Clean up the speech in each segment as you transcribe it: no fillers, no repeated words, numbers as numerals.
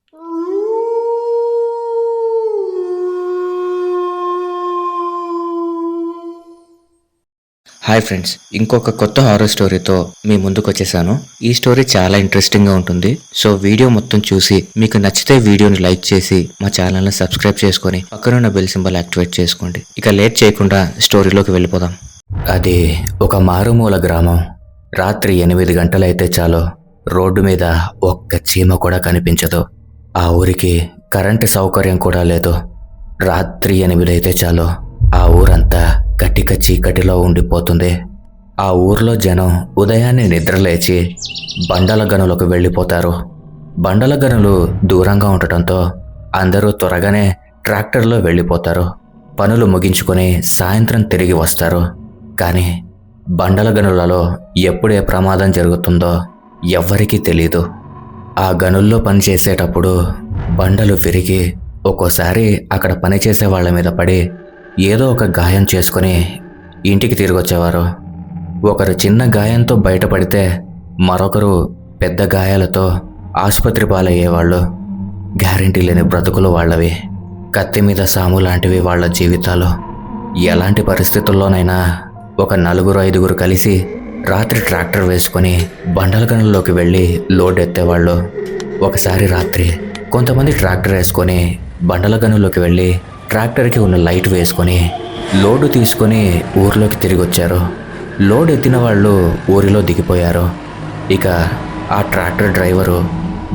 Hi friends, ఇంకొక కొత్త horror స్టోరీతో మీ ముందుకు వచ్చేసాను. ఈ స్టోరీ చాలా ఇంట్రెస్టింగ్గా ఉంటుంది. సో వీడియో మొత్తం చూసి మీకు నచ్చితే వీడియోని లైక్ చేసి మా ఛానల్ని సబ్స్క్రైబ్ చేసుకొని పక్కనున్న బెల్ సింబల్ యాక్టివేట్ చేసుకోండి. ఇక లేట్ చేయకుండా స్టోరీలోకి వెళ్ళిపోదాం. అది ఒక మారుమూల గ్రామం. రాత్రి 8 గంటలైతే చాలు రోడ్డు మీద ఒక్క చీమ కూడా కనిపించదు. ఆ ఊరికి కరెంటు సౌకర్యం కూడా లేదు. రాత్రి 8 అయితే చాలు ఆ ఊరంతా కటిక చీకటిలో ఉండిపోతుంది. ఆ ఊర్లో జనం ఉదయాన్నే నిద్రలేచి బండల గనులకు వెళ్ళిపోతారు. బండల గనులు దూరంగా ఉండటంతో అందరూ త్వరగానే ట్రాక్టర్లో వెళ్ళిపోతారు. పనులు ముగించుకొని సాయంత్రం తిరిగి వస్తారు. కానీ బండల గనులలో ఎప్పుడే ప్రమాదం జరుగుతుందో ఎవ్వరికీ తెలీదు. ఆ గనుల్లో పనిచేసేటప్పుడు బండలు విరిగి ఒక్కోసారి అక్కడ పనిచేసే వాళ్ళ మీద పడి ఏదో ఒక గాయం చేసుకుని ఇంటికి తిరిగి వచ్చేవారు. ఒకరు చిన్న గాయంతో బయటపడితే మరొకరు పెద్ద గాయాలతో ఆసుపత్రి పాలయ్యేవాళ్ళు. గ్యారెంటీ లేని బ్రతుకులు వాళ్ళవి. కత్తి మీద సాము లాంటివి వాళ్ళ జీవితాలు. ఎలాంటి పరిస్థితుల్లోనైనా ఒక 4-5 కలిసి రాత్రి ట్రాక్టర్ వేసుకొని బండల గనుల్లోకి వెళ్ళి లోడ్ ఎత్తేవాళ్ళు. ఒకసారి రాత్రి కొంతమంది ట్రాక్టర్ వేసుకొని బండల గనుల్లోకి వెళ్ళి ట్రాక్టర్కి ఉన్న లైట్ వేసుకొని లోడు తీసుకొని ఊర్లోకి తిరిగి వచ్చారు. లోడ్ ఎత్తిన వాళ్ళు ఊరిలో దిగిపోయారు. ఇక ఆ ట్రాక్టర్ డ్రైవరు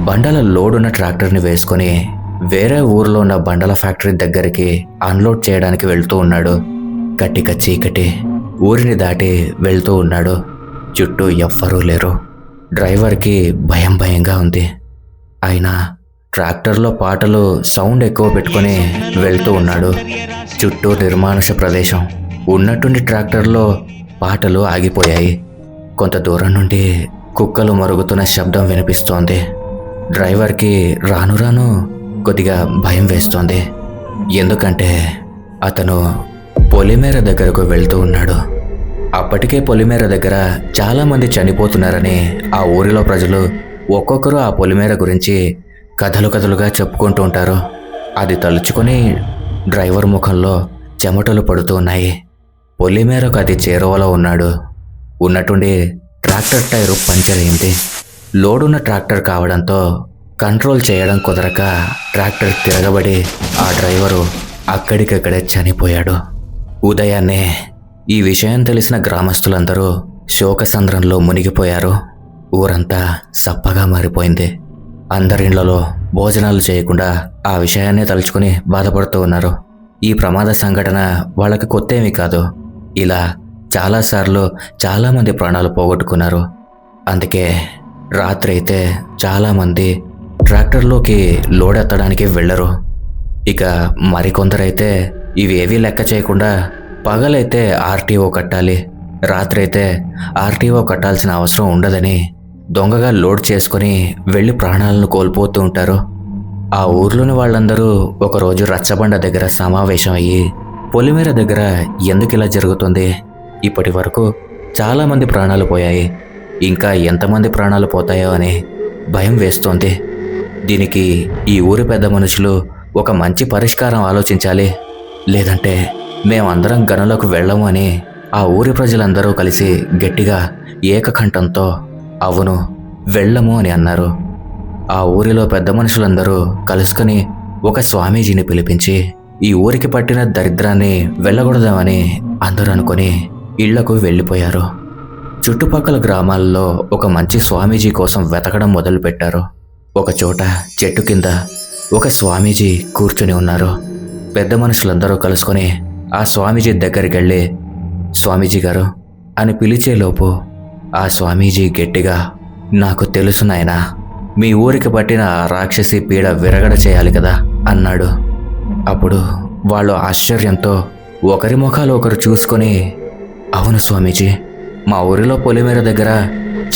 బండల లోడ్ ఉన్న ట్రాక్టర్ని వేసుకొని వేరే ఊరిలో ఉన్న బండల ఫ్యాక్టరీ దగ్గరికి అన్లోడ్ చేయడానికి వెళ్తూ ఉన్నాడు. కటిక చీకటి ఊరిని దాటి వెళ్తూ ఉన్నాడు. చుట్టూ ఎవ్వరూ లేరు. డ్రైవర్కి భయంగా ఉంది. అయినా ట్రాక్టర్లో పాటలు సౌండ్ ఎక్కువ పెట్టుకొని వెళ్తూ ఉన్నాడు. చుట్టూ నిర్మానుష ప్రదేశం. ఉన్నట్టుండి ట్రాక్టర్లో పాటలు ఆగిపోయాయి. కొంత దూరం నుండి కుక్కలు మరుగుతున్న శబ్దం వినిపిస్తోంది. డ్రైవర్కి రాను రాను కొద్దిగా భయం వేస్తోంది. ఎందుకంటే అతను పొలిమేర దగ్గరకు వెళ్తూ ఉన్నాడు. అప్పటికే పొలిమేర దగ్గర చాలామంది చనిపోతున్నారని ఆ ఊరిలో ప్రజలు ఒక్కొక్కరు ఆ పొలిమేర గురించి కథలుగా చెప్పుకుంటూ ఉంటారు. అది తలుచుకొని డ్రైవర్ ముఖంలో చెమటలు పడుతూ ఉన్నాయి. పొలిమేరకు అది చేరువలో ఉన్నాడు. ఉన్నట్టుండి ట్రాక్టర్ టైరు పంచర్ అయింది. లోడున్న ట్రాక్టర్ కావడంతో కంట్రోల్ చేయడం కుదరక ట్రాక్టర్ తిరగబడి ఆ డ్రైవరు అక్కడికక్కడే చనిపోయాడు. ఉదయాన్నే ఈ విషయం తెలిసిన గ్రామస్తులందరూ శోకసంద్రంలో మునిగిపోయారు. ఊరంతా సప్పగా మారిపోయింది. అందరిళ్లలో భోజనాలు చేయకుండా ఆ విషయాన్ని తలుచుకుని బాధపడుతూ ఉన్నారు. ఈ ప్రమాద సంఘటన వాళ్ళకి కొత్త ఏమీ కాదు. ఇలా చాలాసార్లు చాలామంది ప్రాణాలు పోగొట్టుకున్నారు. అందుకే రాత్రి అయితే చాలామంది ట్రాక్టర్లోకి లోడ్ ఎత్తడానికి వెళ్ళరు. ఇక మరికొందరైతే ఇవేవీ లెక్క చేయకుండా పగలైతే ఆర్టీఓ కట్టాలి, రాత్రి అయితే ఆర్టీఓ కట్టాల్సిన అవసరం ఉండదని దొంగగా లోడ్ చేసుకుని వెళ్ళి ప్రాణాలను కోల్పోతూ ఉంటారు. ఆ ఊర్లోని వాళ్ళందరూ ఒకరోజు రచ్చబండ దగ్గర సమావేశం అయ్యి పొలిమేర దగ్గర ఎందుకు ఇలా జరుగుతుంది, ఇప్పటి వరకు చాలామంది ప్రాణాలు పోయాయి, ఇంకా ఎంతమంది ప్రాణాలు పోతాయో అని భయం వేస్తోంది. దీనికి ఈ ఊరి పెద్ద మనుషులు ఒక మంచి పరిష్కారం ఆలోచించాలి, లేదంటే మేమందరం గనులకు వెళ్ళము అని ఆ ఊరి ప్రజలందరూ కలిసి గట్టిగా ఏకకంఠంతో అవును వెళ్ళము అని అన్నారు. ఆ ఊరిలో పెద్ద మనుషులందరూ కలుసుకొని ఒక స్వామీజీని పిలిపించి ఈ ఊరికి పట్టిన దరిద్రాన్ని వెళ్ళగొడదామని అందరూ అనుకొని ఇళ్లకు వెళ్ళిపోయారు. చుట్టుపక్కల గ్రామాల్లో ఒక మంచి స్వామీజీ కోసం వెతకడం మొదలుపెట్టారు. ఒక చోట చెట్టు కింద ఒక స్వామీజీ కూర్చుని ఉన్నారు. పెద్ద మనుషులందరూ కలుసుకొని ఆ స్వామీజీ దగ్గరికి వెళ్ళి స్వామీజీ గారు అని పిలిచేలోపు ఆ స్వామీజీ గట్టిగా నాకు తెలుసు నాయనా, మీ ఊరికి పట్టిన ఆ రాక్షసి పీడ విరగడ చేయాలి కదా అన్నాడు. అప్పుడు వాళ్ళు ఆశ్చర్యంతో ఒకరి ముఖాలు ఒకరు చూసుకొని అవును స్వామీజీ, మా ఊరిలో పొలిమేర దగ్గర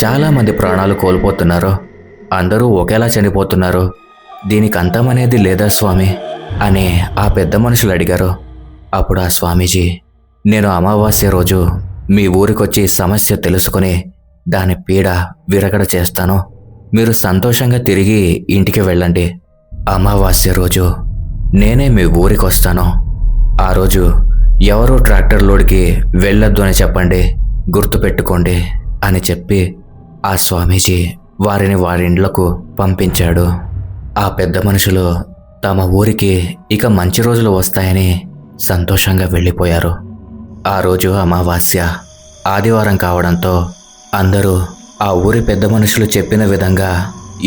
చాలామంది ప్రాణాలు కోల్పోతున్నారు, అందరూ ఒకేలా చనిపోతున్నారు, దీనికి అంతమనేది లేదా స్వామి అని ఆ పెద్ద మనుషులు అడిగారు. అప్పుడు ఆ స్వామీజీ నేను అమావాస్య రోజు మీ ఊరికొచ్చి సమస్య తెలుసుకుని దాని పీడ విరగడ చేస్తాను, మీరు సంతోషంగా తిరిగి ఇంటికి వెళ్ళండి, అమావాస్య రోజు నేనే మీ ఊరికి వస్తాను. ఆ రోజు ఎవరూ ట్రాక్టర్ లోడ్కి వెళ్ళొద్దు అని చెప్పండి, గుర్తుపెట్టుకోండి అని చెప్పి ఆ స్వామీజీ వారిని వారిండ్లకు పంపించాడు. ఆ పెద్ద మనుషులు తమ ఊరికి ఇక మంచి రోజులు వస్తాయని సంతోషంగా వెళ్ళిపోయారు. ఆ రోజు అమావాస్య ఆదివారం కావడంతో అందరూ ఆ ఊరి పెద్ద మనుషులు చెప్పిన విధంగా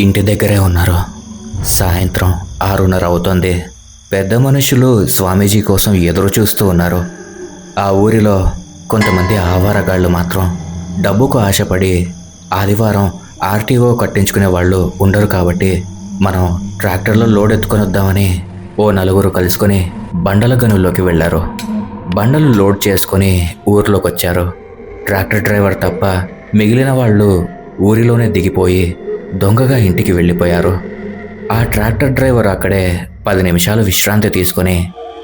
ఇంటి దగ్గరే ఉన్నారు. సాయంత్రం 6:30 అవుతోంది. పెద్ద మనుషులు స్వామీజీ కోసం ఎదురు చూస్తూ ఉన్నారు. ఆ ఊరిలో కొంతమంది ఆవారగాళ్ళు మాత్రం డబ్బుకు ఆశపడి ఆదివారం ఆర్టీఓ కట్టించుకునే వాళ్ళు ఉండరు కాబట్టి మనం ట్రాక్టర్లో లోడ్ ఎత్తుకొని వద్దామని ఓ నలుగురు కలుసుకొని బండల గనుల్లోకి వెళ్ళారు. బండలు లోడ్ చేసుకొని ఊర్లోకి వచ్చారు. ట్రాక్టర్ డ్రైవర్ తప్ప మిగిలిన వాళ్ళు ఊరిలోనే దిగిపోయి దొంగగా ఇంటికి వెళ్ళిపోయారు. ఆ ట్రాక్టర్ డ్రైవర్ అక్కడే 10 నిమిషాలు విశ్రాంతి తీసుకొని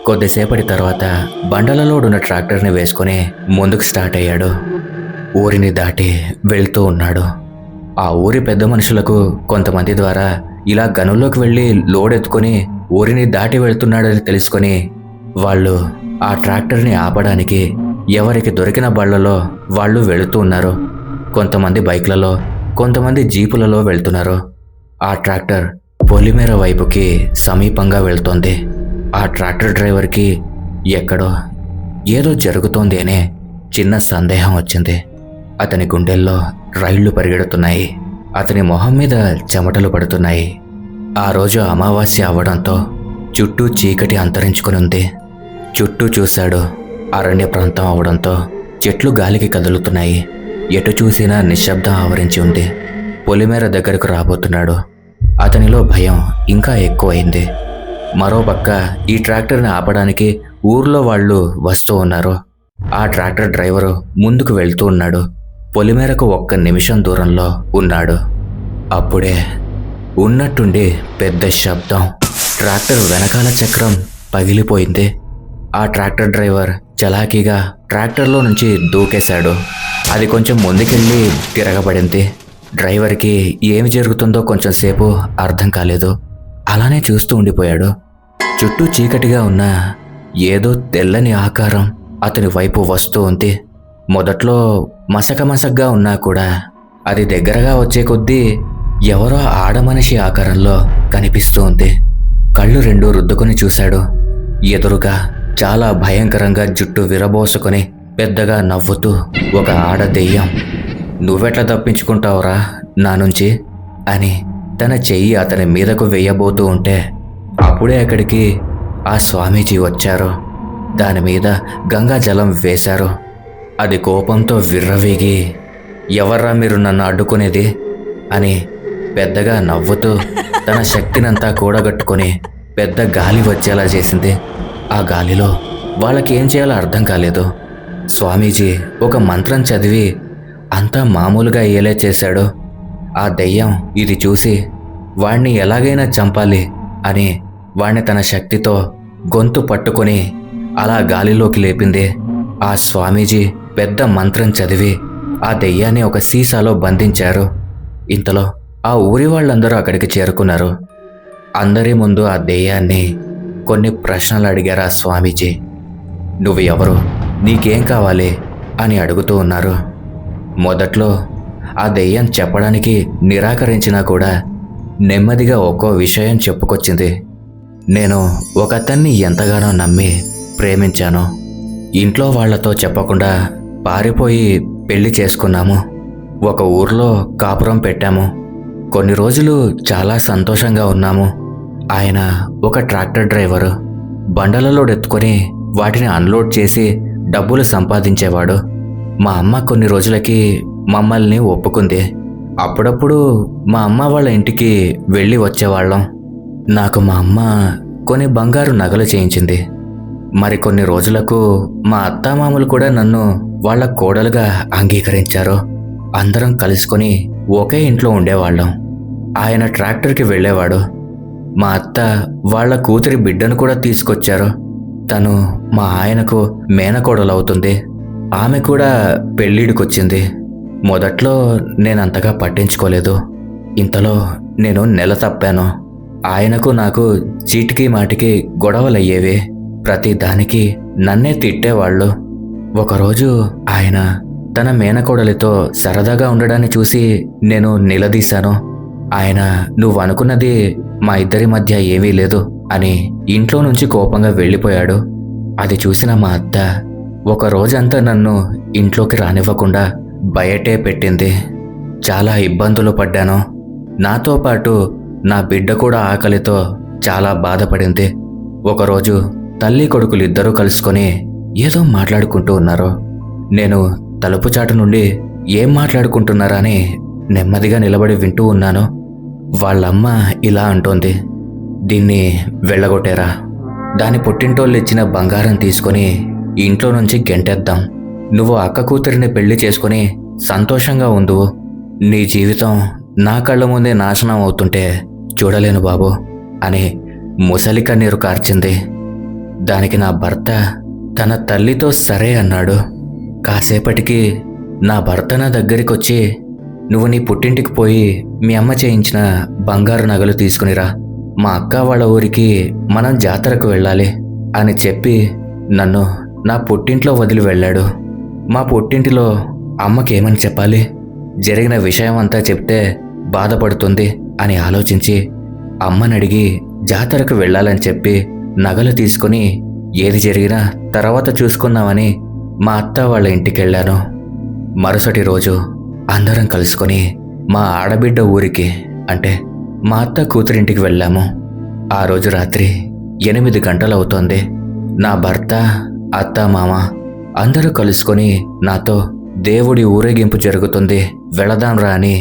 కొద్దిసేపటి తర్వాత బండలలోడున్న ట్రాక్టర్ని వేసుకొని ముందుకు స్టార్ట్ అయ్యాడు. ఊరిని దాటి వెళ్తూ ఉన్నాడు. ఆ ఊరి పెద్ద మనుషులకు కొంతమంది ద్వారా ఇలా గనుల్లోకి వెళ్ళి లోడ్ ఎత్తుకొని ఊరిని దాటి వెళ్తున్నాడని తెలుసుకొని వాళ్ళు ఆ ట్రాక్టర్ని ఆపడానికి ఎవరికి దొరికిన బళ్లలో వాళ్ళు వెళుతూ ఉన్నారు. కొంతమంది బైక్లలో, కొంతమంది జీపులలో వెళ్తున్నారు. ఆ ట్రాక్టర్ పొలిమేర వైపుకి సమీపంగా వెళ్తోంది. ఆ ట్రాక్టర్ డ్రైవర్కి ఎక్కడో ఏదో జరుగుతోంది అనే చిన్న సందేహం వచ్చింది. అతని గుండెల్లో రైళ్లు పరిగెడుతున్నాయి. అతని మొహం మీద చెమటలు పడుతున్నాయి. ఆ రోజు అమావాస్య అవడంతో చుట్టూ చీకటి అంతరించుకుని ఉంది. చుట్టూ చూశాడు. అరణ్య ప్రాంతం అవడంతో చెట్లు గాలికి కదులుతున్నాయి. ఎటు చూసినా నిశ్శబ్దం ఆవరించి ఉంది. పొలిమేర దగ్గరకు రాబోతున్నాడు. అతనిలో భయం ఇంకా ఎక్కువైంది. మరోపక్క ఈ ట్రాక్టర్ని ఆపడానికి ఊర్లో వాళ్ళు వస్తూ ఉన్నారు. ఆ ట్రాక్టర్ డ్రైవరు ముందుకు వెళ్తూ ఉన్నాడు. పొలిమేరకు 1 నిమిషం దూరంలో ఉన్నాడు. అప్పుడే ఉన్నట్టుండి పెద్ద శబ్దం. ట్రాక్టర్ వెనకాల చక్రం పగిలిపోయింది. ఆ ట్రాక్టర్ డ్రైవర్ చలాకీగా ట్రాక్టర్లో నుంచి దూకేశాడు. అది కొంచెం ముందుకెళ్ళి తిరగబడింది. డ్రైవర్కి ఏమి జరుగుతుందో కొంచెం సేపు అర్థం కాలేదు. అలానే చూస్తూ ఉండిపోయాడు. చుట్టూ చీకటిగా ఉన్న ఏదో తెల్లని ఆకారం అతని వైపు వస్తూ ఉంది. మొదట్లో మసకమసగ్గా ఉన్నా కూడా అది దగ్గరగా వచ్చే కొద్దీ ఎవరో ఆడమనిషి ఆకారంలో కనిపిస్తూ ఉంది. కళ్ళు 2 రుద్దుకొని చూశాడు. ఎదురుగా చాలా భయంకరంగా జుట్టు విరబోసుకొని పెద్దగా నవ్వుతూ ఒక ఆడ దెయ్యం. "నువ్వెట్లా తప్పించుకుంటావురా నా నుంచి" అని తన చెయ్యి అతని మీదకు వెయ్యబోతూ ఉంటే అప్పుడే అక్కడికి ఆ స్వామీజీ వచ్చారు. దాని మీద గంగా జలం వేశారు. అది కోపంతో విర్రవీగి "ఎవర్రా మీరు నన్ను అడ్డుకునేది" అని పెద్దగా నవ్వుతూ తన శక్తినంతా కూడగట్టుకొని పెద్ద గాలి వచ్చేలా చేసింది. ఆ గాలిలో వాళ్ళకి ఏం చేయాలో అర్థం కాలేదు. స్వామీజీ ఒక మంత్రం చదివి అంతా మామూలుగా అయ్యేలా చేశాడు. ఆ దెయ్యం ఇది చూసి వాణ్ణి ఎలాగైనా చంపాలి అని వాణ్ణి తన శక్తితో గొంతు పట్టుకొని అలా గాలిలోకి లేపింది. ఆ స్వామీజీ పెద్ద మంత్రం చదివి ఆ దెయ్యాన్ని ఒక సీసాలో బంధించారు. ఇంతలో ఆ ఊరి వాళ్ళందరూ అక్కడికి చేరుకున్నారు. అందరి ముందు ఆ దెయ్యాన్ని కొన్ని ప్రశ్నలు అడిగారు ఆ స్వామీజీ. "నువ్వు ఎవరు? నీకేం కావాలి?" అని అడుగుతూ ఉన్నారు. మొదట్లో ఆ దెయ్యం చెప్పడానికి నిరాకరించినా కూడా నెమ్మదిగా ఒక్కో విషయం చెప్పుకొచ్చింది. "నేను ఒకతన్ని ఎంతగానో నమ్మి ప్రేమించాను. ఇంట్లో వాళ్లతో చెప్పకుండా పారిపోయి పెళ్లి చేసుకున్నాము. ఒక ఊర్లో కాపురం పెట్టాము. కొన్ని రోజులు చాలా సంతోషంగా ఉన్నాము. ఆయన ఒక ట్రాక్టర్ డ్రైవరు. బండలలో ఎత్తుకొని వాటిని అన్లోడ్ చేసి డబ్బులు సంపాదించేవాడు. మా అమ్మ కొన్ని రోజులకి మమ్మల్ని ఒప్పుకుంది. అప్పుడప్పుడు మా అమ్మ వాళ్ళ ఇంటికి వెళ్ళి వచ్చేవాళ్ళం. నాకు మా అమ్మ కొన్ని బంగారు నగలు చేయించింది. మరికొన్ని రోజులకు మా అత్తామామలు కూడా నన్ను వాళ్ళ కోడలుగా అంగీకరించారు. అందరం కలుసుకొని ఒకే ఇంట్లో ఉండేవాళ్ళం. ఆయన ట్రాక్టర్కి వెళ్ళేవాడు. మా అత్త వాళ్ళ కూతురి బిడ్డను కూడా తీసుకొచ్చారు. తను మా ఆయనకు మేనకోడలవుతుంది. ఆమె కూడా పెళ్ళిడికొచ్చింది. మొదట్లో నేనంతగా పట్టించుకోలేదు. ఇంతలో నేను నెల తప్పాను. ఆయనకు నాకు చీటికి మాటికి గొడవలయ్యేవి. ప్రతి దానికి నన్నే తిట్టేవాళ్ళు. ఒకరోజు ఆయన తన మేనకోడలితో సరదాగా ఉండడాన్ని చూసి నేను నిలదీశాను. ఆయన నువ్వు అనుకున్నది మా ఇద్దరి మధ్య ఏమీ లేదు అని ఇంట్లో నుంచి కోపంగా వెళ్ళిపోయాడు. అది చూసిన మా అత్త ఒక రోజంతా నన్ను ఇంట్లోకి రానివ్వకుండా బయటే పెట్టింది. చాలా ఇబ్బందులు పడ్డాను. నాతో పాటు నా బిడ్డ కూడా ఆకలితో చాలా బాధపడింది. ఒకరోజు తల్లి కొడుకులిద్దరూ కలుసుకొని ఏదో మాట్లాడుకుంటూ ఉన్నారు. నేను తలుపు చాటు నుండి ఏం మాట్లాడుకుంటున్నారా అని నెమ్మదిగా నిలబడి వింటూ ఉన్నాను. వాళ్ళమ్మ ఇలా అంటోంది, దీన్ని వెళ్ళగొట్టేరా, దాని పుట్టింటోళ్ళు ఇచ్చిన బంగారం తీసుకొని ఇంట్లో నుంచి గెంటేద్దాం. నువ్వు అక్క కూతురిని పెళ్లి చేసుకుని సంతోషంగా ఉండు. నీ జీవితం నా కళ్ళ ముందే నాశనం అవుతుంటే చూడలేను బాబు అని ముసలి కన్నీరు కార్చింది. దానికి నా భర్త తన తల్లితో సరే అన్నాడు. కాసేపటికి నా భర్త నా దగ్గరికి వచ్చి, నువ్వు నీ పుట్టింటికి పోయి మీ అమ్మ చేయించిన బంగారు నగలు తీసుకునిరా, మా అక్క వాళ్ళ ఊరికి మనం జాతరకు వెళ్ళాలి అని చెప్పి నన్ను నా పుట్టింట్లో వదిలి వెళ్ళాడు. మా పుట్టింటిలో అమ్మకేమని చెప్పాలి? జరిగిన విషయం అంతా చెప్తే బాధపడుతుంది అని ఆలోచించి అమ్మని అడిగి జాతరకు వెళ్ళాలని చెప్పి నగలు తీసుకుని ఏది జరిగినా తర్వాత చూసుకుందామని మా అత్త వాళ్ళ ఇంటికెళ్ళాను. మరుసటి రోజు అందరం కలుసుకొని మా ఆడబిడ్డ ఊరికి అంటే మా అత్త కూతురింటికి వెళ్ళాము. ఆ రోజు రాత్రి 8 గంటలవుతోంది. నా భర్త, అత్త, మామ అందరూ కలుసుకొని నాతో దేవుడి ఊరేగింపు జరుగుతుంది, వెళదాంరా అని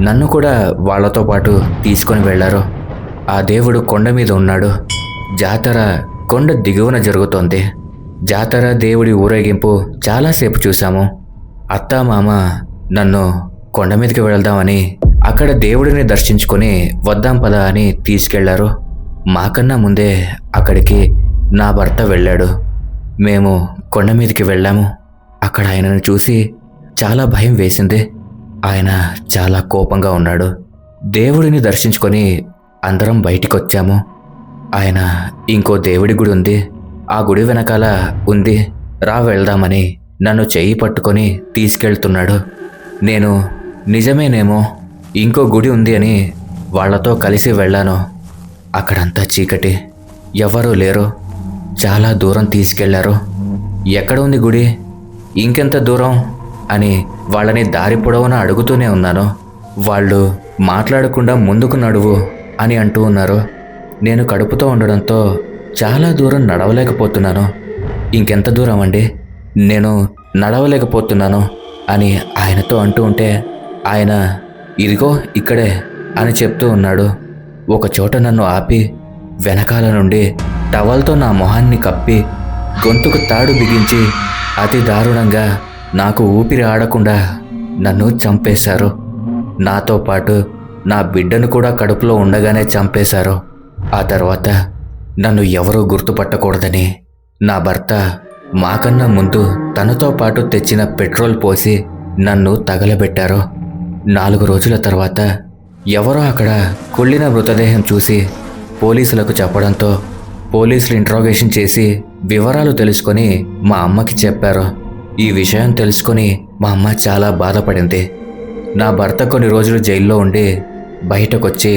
నన్ను కూడా వాళ్లతో పాటు తీసుకొని వెళ్లారు. ఆ దేవుడు కొండ మీద ఉన్నాడు. జాతర కొండ దిగువన జరుగుతోంది. జాతర, దేవుడి ఊరేగింపు చాలాసేపు చూశాము. అత్త, మామ నన్ను కొండ మీదకి వెళ్దామని అక్కడ దేవుడిని దర్శించుకొని వద్దాం పదా అని తీసుకెళ్లారు. మాకన్నా ముందే అక్కడికి నా భర్త వెళ్ళాడు. మేము కొండ మీదకి వెళ్ళాము. అక్కడ ఆయనను చూసి చాలా భయం వేసింది. ఆయన చాలా కోపంగా ఉన్నాడు. దేవుడిని దర్శించుకొని అందరం బయటికి వచ్చాము. ఆయన ఇంకో దేవుడి గుడి ఉంది, ఆ గుడి వెనకాల ఉంది, రా వెళ్దామని నన్ను చెయ్యి పట్టుకొని తీసుకెళ్తున్నాడు. నేను నిజమేనేమో ఇంకో గుడి ఉంది అని వాళ్లతో కలిసి వెళ్ళాను. అక్కడంతా చీకటి, ఎవరూ లేరు. చాలా దూరం తీసుకెళ్లారు. ఎక్కడ ఉంది గుడి, ఇంకెంత దూరం అని వాళ్ళని దారి పొడవునా అడుగుతూనే ఉన్నాను. వాళ్ళు మాట్లాడకుండా ముందుకు నడువు అని అంటూ ఉన్నారు. నేను కడుపుతో ఉండడంతో చాలా దూరం నడవలేకపోతున్నాను. ఇంకెంత దూరం అండి, నేను నడవలేకపోతున్నాను అని ఆయనతో అంటూ ఉంటే ఆయన ఇదిగో ఇక్కడే అని చెప్తూ ఉన్నాడు. ఒక చోట నన్ను ఆపి వెనకాల నుండి టవల్తో నా మొహాన్ని కప్పి గొంతుకు తాడు బిగించి అతి దారుణంగా నాకు ఊపిరి ఆడకుండా నన్ను చంపేశారు. నాతో పాటు నా బిడ్డను కూడా కడుపులో ఉండగానే చంపేశారు. ఆ తర్వాత నన్ను ఎవరూ గుర్తుపట్టకూడదని నా భర్త మాకన్నా ముందు తనతో పాటు తెచ్చిన పెట్రోల్ పోసి నన్ను తగలబెట్టారు. 4 రోజుల తర్వాత ఎవరో అక్కడ కుళ్ళిన మృతదేహం చూసి పోలీసులకు చెప్పడంతో పోలీసులు ఇంట్రాగేషన్ చేసి వివరాలు తెలుసుకొని మా అమ్మకి చెప్పారు. ఈ విషయం తెలుసుకొని మా అమ్మ చాలా బాధపడింది. నా భర్త కొన్ని రోజులు జైల్లో ఉండి బయటకొచ్చి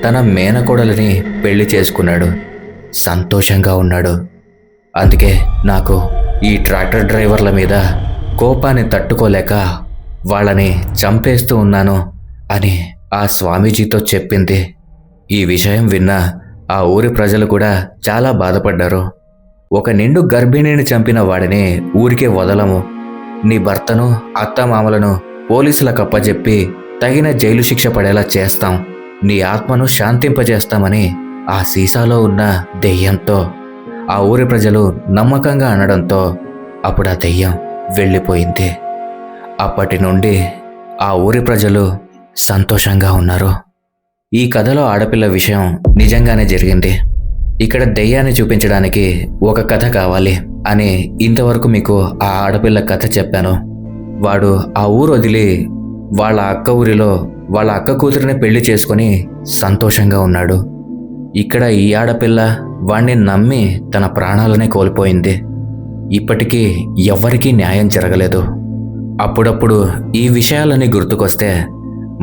తన మేనకోడలిని పెళ్లి చేసుకున్నాడు. సంతోషంగా ఉన్నాడు. అందుకే నాకు ఈ ట్రాక్టర్ డ్రైవర్ల మీద కోపాన్ని తట్టుకోలేక వాళ్ళని చంపేస్తూ ఉన్నాను అని ఆ స్వామీజీతో చెప్పింది. ఈ విషయం విన్న ఆ ఊరి ప్రజలు కూడా చాలా బాధపడ్డారు. ఒక నిండు గర్భిణిని చంపిన వాడిని ఊరికే వదలము, నీ భర్తను, అత్తమామలను పోలీసులకు అప్పజెప్పి తగిన జైలు శిక్ష పడేలా చేస్తాం, నీ ఆత్మను శాంతింపజేస్తామని ఆ సీసాలో ఉన్న దెయ్యంతో ఆ ఊరి ప్రజలు నమ్మకంగా అనడంతో అప్పుడు ఆ దెయ్యం వెళ్ళిపోయింది. అప్పటి నుండి ఆ ఊరి ప్రజలు సంతోషంగా ఉన్నారు. ఈ కథలో ఆడపిల్ల విషయం నిజంగానే జరిగింది. ఇక్కడ దెయ్యాన్ని చూపించడానికి ఒక కథ కావాలి అని ఇంతవరకు మీకు ఆ ఆడపిల్ల కథ చెప్పాను. వాడు ఆ ఊరు వదిలి వాళ్ళ అక్క ఊరిలో వాళ్ళ అక్క కూతురిని పెళ్లి చేసుకొని సంతోషంగా ఉన్నాడు. ఇక్కడ ఈ ఆడపిల్ల వాణ్ణి నమ్మి తన ప్రాణాలనే కోల్పోయింది. ఇప్పటికీ ఎవ్వరికీ న్యాయం జరగలేదు. అప్పుడప్పుడు ఈ విషయాలన్నీ గుర్తుకొస్తే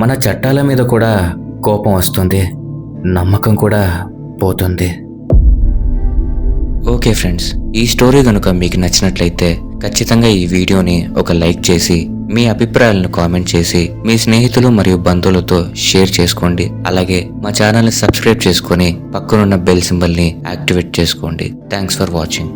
మన చట్టాల మీద కూడా కోపం వస్తుంది, నమ్మకం కూడా పోతుంది. ఓకే ఫ్రెండ్స్, ఈ స్టోరీ కనుక మీకు నచ్చినట్లయితే ఖచ్చితంగా ఈ వీడియోని ఒక లైక్ చేసి మీ అభిప్రాయాలను కామెంట్ చేసి మీ స్నేహితులు మరియు బంధువులతో షేర్ చేసుకోండి. అలాగే మా ఛానల్ని సబ్స్క్రైబ్ చేసుకొని పక్కనున్న బెల్ సింబల్ని యాక్టివేట్ చేసుకోండి. Thanks for watching.